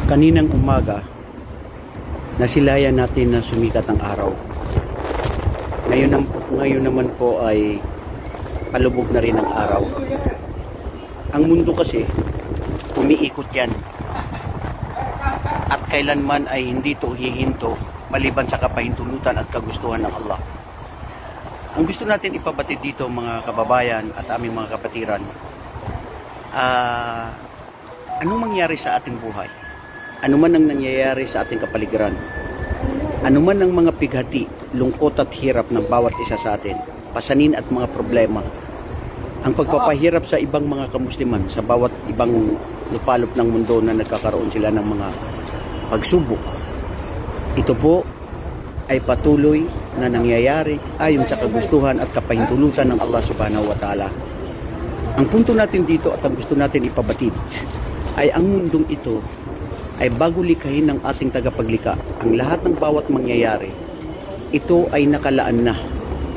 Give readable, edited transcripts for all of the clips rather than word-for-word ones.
Kaninang umaga, nasilayan natin na sumikat ang araw. Ngayon naman po ay palubog na rin ang araw. Ang mundo kasi, umiikot yan. At kailanman ay hindi ito hihinto maliban sa kapahintulutan at kagustuhan ng Allah. Ang gusto natin ipabatid dito mga kababayan at aming mga kapatiran, anong mangyari sa ating buhay? Ano man ang nangyayari sa ating kapaligiran, ano man ang mga pighati, lungkot at hirap ng bawat isa sa atin, pasanin at mga problema, ang pagpapahirap sa ibang mga kamusliman, sa bawat ibang lupalop ng mundo na nagkakaroon sila ng mga pagsubok, ito po ay patuloy na nangyayari ayon sa kagustuhan at kapahintulutan ng Allah subhanahu wa ta'ala. Ang punto natin dito at ang gusto natin ipabatid ay ang mundong ito ay bago likhahin ng ating tagapaglikha. Ang lahat ng bawat mangyayari, ito ay nakalaan na,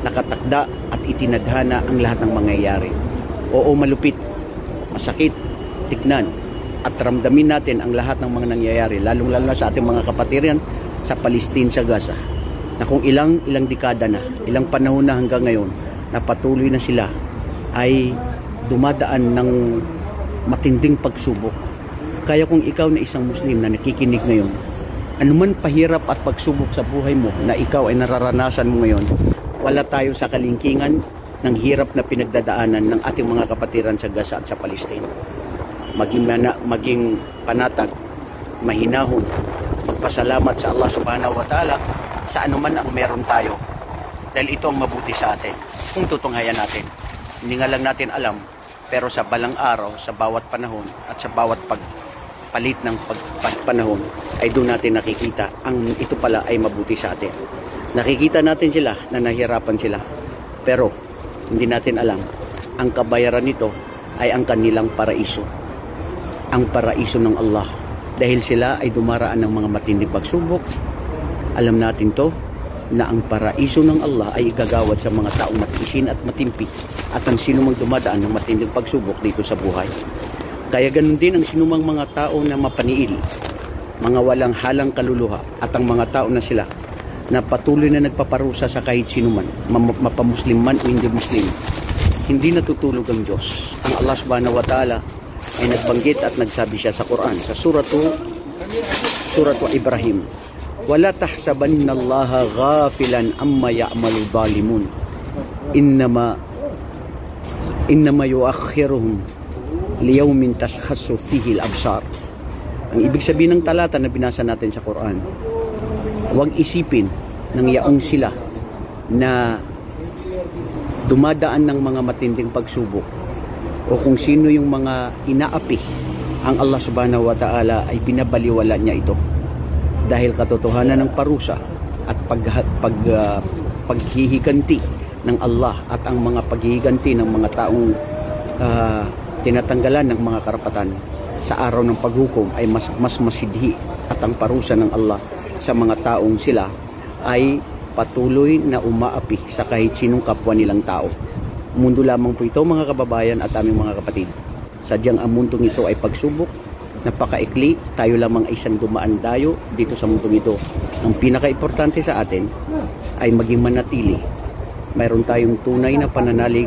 nakatakda at itinadhana ang lahat ng mangyayari. Oo, malupit, masakit, tignan at ramdamin natin ang lahat ng mga nangyayari, lalong-lalo na sa ating mga kapatiran sa Palestine, sa Gaza, na kung ilang dekada na, ilang panahon na hanggang ngayon, na patuloy na sila ay dumadaan ng matinding pagsubok. Kaya kung ikaw na isang Muslim na nakikinig ngayon, anuman pahirap at pagsubok sa buhay mo na ikaw ay nararanasan mo ngayon, wala tayo sa kalingkingan ng hirap na pinagdadaanan ng ating mga kapatiran sa Gaza at sa Palestine. Maging panatag, mahinahon, magpasalamat sa Allah subhanahu wa ta'ala sa anuman ang meron tayo, dahil ito ang mabuti sa atin kung tutunghayan natin. Hindi nga lang natin alam, pero sa balang araw, sa bawat panahon at sa bawat palit ng pagpanahon ay doon natin nakikita ang ito pala ay mabuti sa atin. Nakikita natin sila na nahihirapan sila, pero hindi natin alam ang kabayaran nito ay ang kanilang paraiso, ang paraiso ng Allah, dahil sila ay dumaraan ng mga matinding pagsubok. Alam natin to na ang paraiso ng Allah ay igagawad sa mga taong matiisin at matimpi at ang sinumang dumadaan ng matinding pagsubok dito sa buhay. Kaya ganun din ang sinumang mga tao na mapaniil, mga walang halang kaluluha, at ang mga tao na sila na patuloy na nagpaparusa sa kahit sinuman, mapamuslim man o hindi muslim, hindi natutulog ang Diyos. Ang Allah subhanahu wa ta'ala ay nagbanggit at nagsabi siya sa Quran, sa suratu Ibrahim, wala tahsabanna Allaha ghafilan amma ya'malu zalimun, innama yuakhiruhum liyawmin tashkhassu fihi al-absar. Ang ibig sabihin ng talata na binasa natin sa Quran, huwag isipin ng yaong sila na dumadaan ng mga matinding pagsubok o kung sino yung mga inaapi, ang Allah subhanahu wa ta'ala ay binabaliwala niya ito, dahil katotohanan ng parusa at paghihiganti ng Allah at ang mga paghihiganti ng mga taong tinatanggalan ng mga karapatan sa araw ng paghukom ay mas masidhi, at ang parusa ng Allah sa mga taong sila ay patuloy na umaapi sa kahit sinong kapwa nilang tao. Mundo lamang po ito mga kababayan at aming mga kapatid. Sadyang ang mundong ito ay pagsubok, napakaikli, tayo lamang ay isang dumaan dayo dito sa mundong ito. Ang pinaka-importante sa atin ay maging manatili. Mayroon tayong tunay na pananalig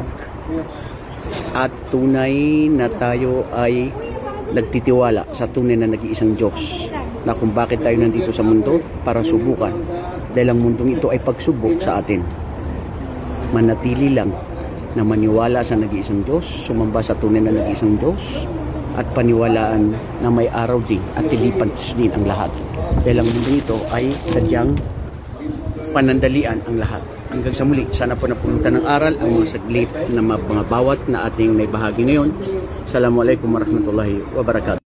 at tunay na tayo ay nagtitiwala sa tunay na nag-iisang Diyos, na kung bakit tayo nandito sa mundo, para subukan, dahil ang mundong ito ay pagsubok sa atin. Manatili lang na maniwala sa nag-iisang Diyos, sumamba sa tunay na nag-iisang Diyos, at paniwalaan na may araw din at tilipas din ang lahat, dahil ang mundong ito ay sadyang panandalian ang lahat. Hanggang sa muli, sana po napulutan ng aral ang mga saglit na mga bawat na ating naibahagi ngayon. Assalamualaikum warahmatullahi wabarakatuh.